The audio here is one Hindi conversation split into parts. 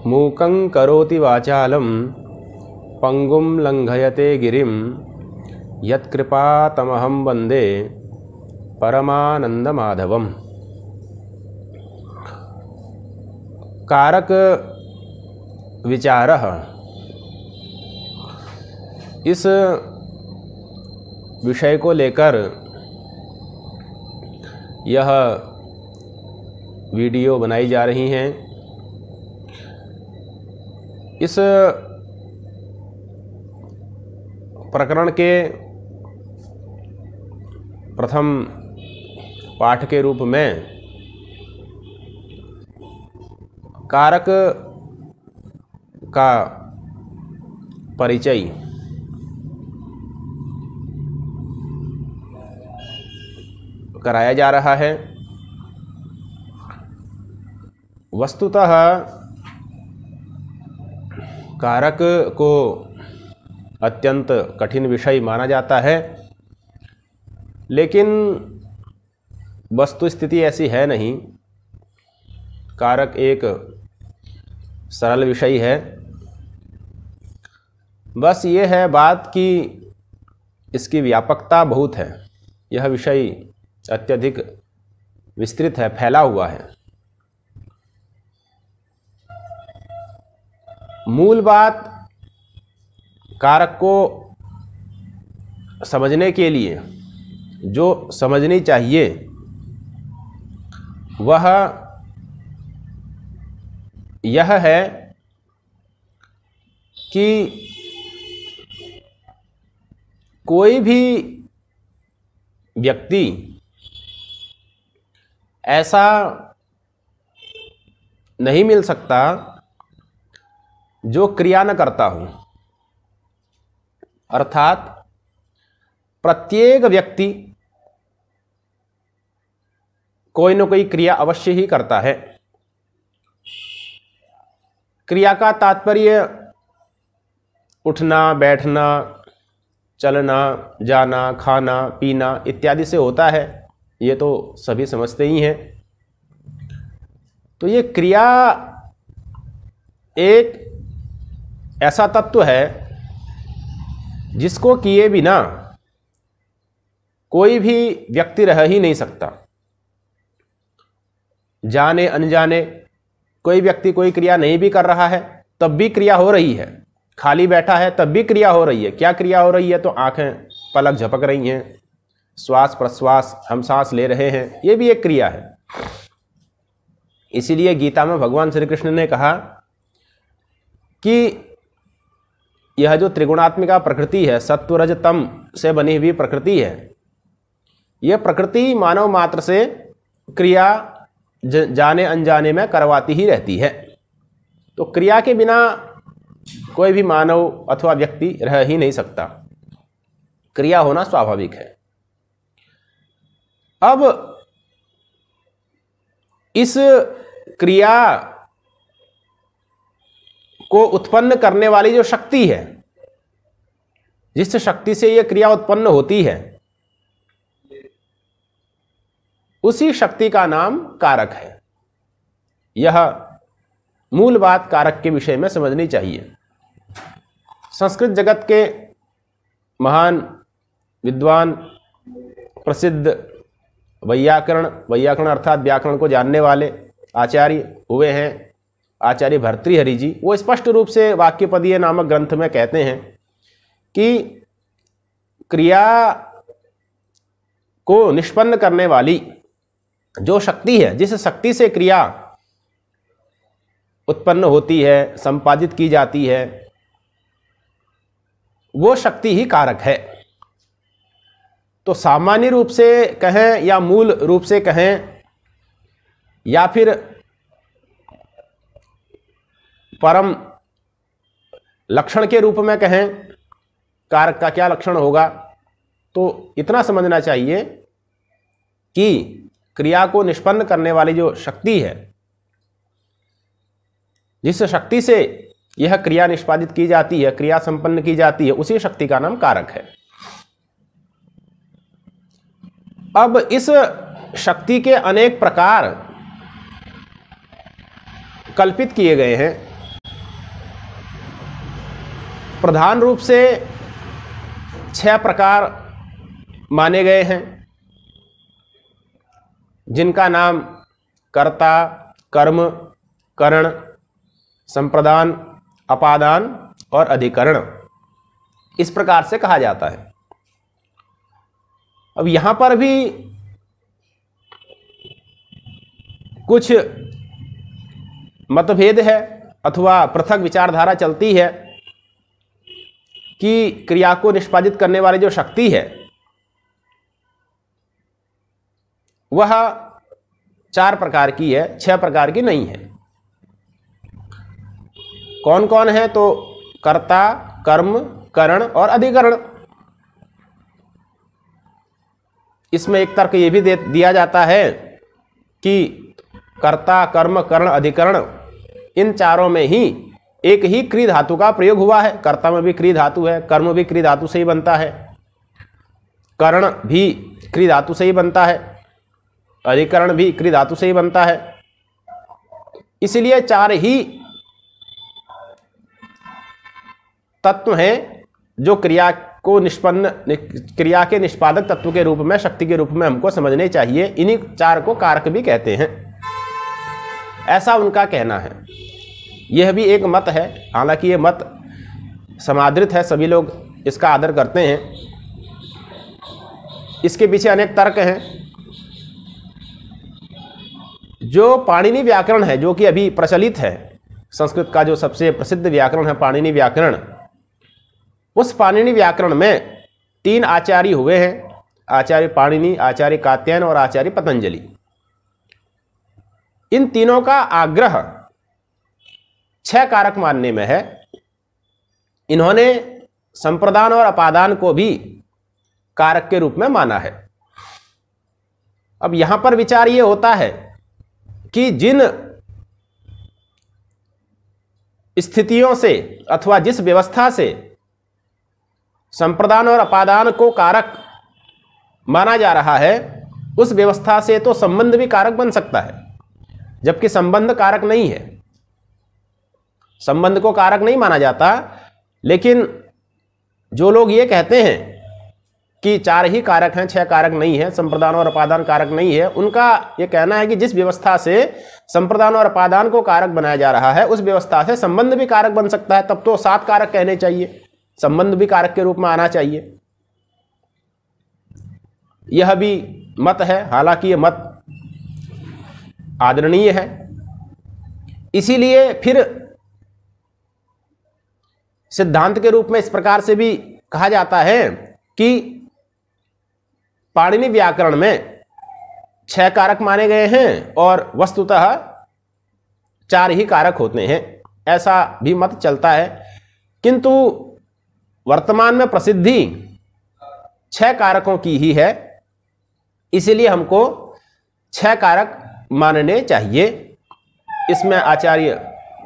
मूकं करोति वाचालं पंगुं लंघयते गिरिं यत्कृपातमहं वन्दे परमानंदमाधवम्। कारक विचारः। इस विषय को लेकर यह वीडियो बनाई जा रही हैं। इस प्रकरण के प्रथम पाठ के रूप में कारक का परिचय कराया जा रहा है। वस्तुतः कारक को अत्यंत कठिन विषय माना जाता है, लेकिन वस्तु स्थिति ऐसी है नहीं। कारक एक सरल विषय है। बस ये है बात कि इसकी व्यापकता बहुत है। यह विषय अत्यधिक विस्तृत है, फैला हुआ है। मूल बात कारक को समझने के लिए जो समझनी चाहिए वह यह है कि कोई भी व्यक्ति ऐसा नहीं मिल सकता जो क्रिया न करता हो। अर्थात प्रत्येक व्यक्ति कोई न कोई क्रिया अवश्य ही करता है। क्रिया का तात्पर्य उठना, बैठना, चलना, जाना, खाना, पीना इत्यादि से होता है। ये तो सभी समझते ही हैं। तो ये क्रिया एक ऐसा तत्व है जिसको किए बिना कोई भी व्यक्ति रह ही नहीं सकता। जाने अनजाने कोई व्यक्ति कोई क्रिया नहीं भी कर रहा है तब भी क्रिया हो रही है। खाली बैठा है तब भी क्रिया हो रही है। क्या क्रिया हो रही है? तो आंखें पलक झपक रही हैं, श्वास प्रश्वास हम सांस ले रहे हैं, ये भी एक क्रिया है। इसीलिए गीता में भगवान श्री कृष्ण ने कहा कि यह जो त्रिगुणात्मिका प्रकृति है, सत्व रज तम से बनी हुई प्रकृति है, यह प्रकृति मानव मात्र से क्रिया जाने अनजाने में करवाती ही रहती है। तो क्रिया के बिना कोई भी मानव अथवा व्यक्ति रह ही नहीं सकता। क्रिया होना स्वाभाविक है। अब इस क्रिया को उत्पन्न करने वाली जो शक्ति है, जिस शक्ति से यह क्रिया उत्पन्न होती है, उसी शक्ति का नाम कारक है। यह मूल बात कारक के विषय में समझनी चाहिए। संस्कृत जगत के महान विद्वान, प्रसिद्ध वैयाकरण अर्थात व्याकरण को जानने वाले आचार्य हुए हैं आचार्य भर्तृहरि जी। वो स्पष्ट रूप से वाक्यपदीय नामक ग्रंथ में कहते हैं कि क्रिया को निष्पन्न करने वाली जो शक्ति है, जिस शक्ति से क्रिया उत्पन्न होती है, संपादित की जाती है, वो शक्ति ही कारक है। तो सामान्य रूप से कहें या मूल रूप से कहें या फिर परम लक्षण के रूप में कहें, कारक का क्या लक्षण होगा, तो इतना समझना चाहिए कि क्रिया को निष्पन्न करने वाली जो शक्ति है, जिस शक्ति से यह क्रिया निष्पादित की जाती है, क्रिया संपन्न की जाती है, उसी शक्ति का नाम कारक है। अब इस शक्ति के अनेक प्रकार कल्पित किए गए हैं। प्रधान रूप से 6 प्रकार माने गए हैं, जिनका नाम कर्ता, कर्म, करण, संप्रदान, अपादान और अधिकरण इस प्रकार से कहा जाता है। अब यहां पर भी कुछ मतभेद है अथवा पृथक विचारधारा चलती है कि क्रिया को निष्पादित करने वाली जो शक्ति है वह 4 प्रकार की है, 6 प्रकार की नहीं है। कौन कौन है? तो कर्ता, कर्म, करण और अधिकरण। इसमें एक तर्क ये भी दिया जाता है कि कर्ता, कर्म, करण, अधिकरण इन चारों में ही एक ही क्री धातु का प्रयोग हुआ है। कर्ता में भी क्री धातु है, कर्म भी क्री धातु से ही बनता है, करण भी क्री धातु से ही बनता है, अधिकरण भी क्री धातु से ही बनता है। इसलिए 4 ही तत्व हैं जो क्रिया के निष्पादक तत्व के रूप में, शक्ति के रूप में हमको समझने चाहिए। इन्हीं 4 को कारक भी कहते हैं, ऐसा उनका कहना है। यह भी एक मत है, हालांकि यह मत समादृत है, सभी लोग इसका आदर करते हैं। इसके पीछे अनेक तर्क हैं। जो पाणिनि व्याकरण है, जो कि अभी प्रचलित है, संस्कृत का जो सबसे प्रसिद्ध व्याकरण है पाणिनि व्याकरण, उस पाणिनि व्याकरण में 3 आचार्य हुए हैं, आचार्य पाणिनि, आचार्य कात्यायन और आचार्य पतंजलि। इन तीनों का आग्रह 6 कारक मानने में है। इन्होंने संप्रदान और अपादान को भी कारक के रूप में माना है। अब यहां पर विचार यह होता है कि जिन स्थितियों से अथवा जिस व्यवस्था से संप्रदान और अपादान को कारक माना जा रहा है, उस व्यवस्था से तो संबंध भी कारक बन सकता है, जबकि संबंध कारक नहीं है। संबंध को कारक नहीं माना जाता, लेकिन जो लोग ये कहते हैं कि 4 ही कारक हैं, 6 कारक नहीं है, संप्रदान और अपादान कारक नहीं है, उनका यह कहना है कि जिस व्यवस्था से संप्रदान और अपादान को कारक बनाया जा रहा है, उस व्यवस्था से संबंध भी कारक बन सकता है। तब तो 7 कारक कहने चाहिए, संबंध भी कारक के रूप में आना चाहिए। यह भी मत है, हालांकि यह मत आदरणीय है। इसीलिए फिर सिद्धांत के रूप में इस प्रकार से भी कहा जाता है कि पाणिनि व्याकरण में 6 कारक माने गए हैं और वस्तुतः 4 ही कारक होते हैं, ऐसा भी मत चलता है। किंतु वर्तमान में प्रसिद्धि 6 कारकों की ही है, इसलिए हमको 6 कारक मानने चाहिए। इसमें आचार्य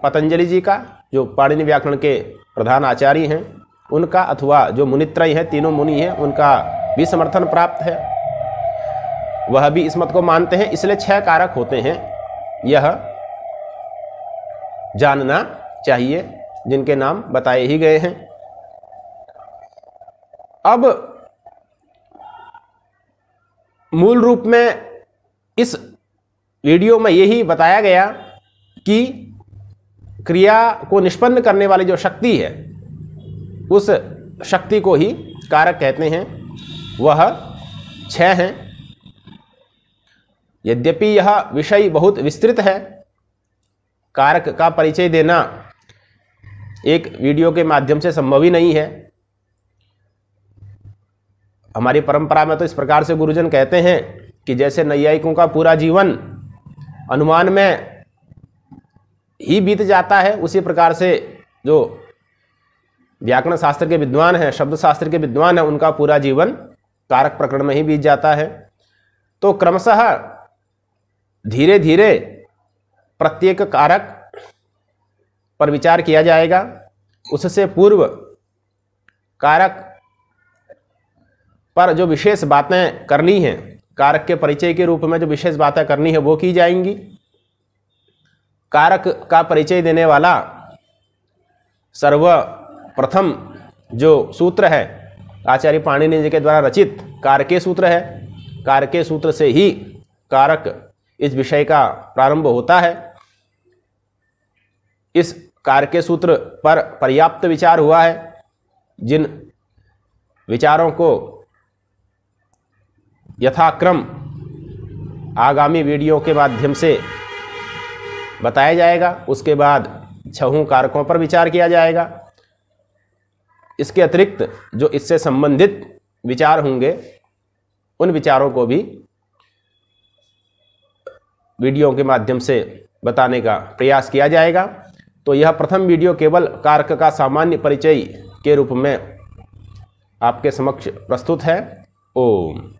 पतंजलि जी का, जो पाणिनि व्याकरण के प्रधान आचार्य हैं, उनका, अथवा जो मुनित्रय हैं, तीनों मुनि हैं, उनका भी समर्थन प्राप्त है। वह भी इस मत को मानते हैं। इसलिए 6 कारक होते हैं, यह जानना चाहिए, जिनके नाम बताए ही गए हैं। अब मूल रूप में इस वीडियो में यही बताया गया कि क्रिया को निष्पन्न करने वाली जो शक्ति है, उस शक्ति को ही कारक कहते हैं। वह 6 हैं। यद्यपि यह विषय बहुत विस्तृत है, कारक का परिचय देना एक वीडियो के माध्यम से संभव ही नहीं है। हमारी परंपरा में तो इस प्रकार से गुरुजन कहते हैं कि जैसे नैयायिकों का पूरा जीवन अनुमान में ही बीत जाता है, उसी प्रकार से जो व्याकरण शास्त्र के विद्वान हैं, शब्द शास्त्र के विद्वान हैं, उनका पूरा जीवन कारक प्रकरण में ही बीत जाता है। तो क्रमशः धीरे धीरे प्रत्येक कारक पर विचार किया जाएगा। उससे पूर्व कारक पर जो विशेष बातें करनी हैं, कारक के परिचय के रूप में जो विशेष बातें करनी है, वो की जाएंगी। कारक का परिचय देने वाला प्रथम जो सूत्र है आचार्य पाणिनि जी के द्वारा रचित कारकेय सूत्र है। कारकेय सूत्र से ही कारक इस विषय का प्रारंभ होता है। इस कारकेय सूत्र पर पर्याप्त विचार हुआ है। जिन विचारों को यथाक्रम आगामी वीडियो के माध्यम से बताया जाएगा, उसके बाद 6 कारकों पर विचार किया जाएगा। इसके अतिरिक्त जो इससे संबंधित विचार होंगे उन विचारों को भी वीडियो के माध्यम से बताने का प्रयास किया जाएगा। तो यह प्रथम वीडियो केवल कारक का सामान्य परिचय के रूप में आपके समक्ष प्रस्तुत है। ओम।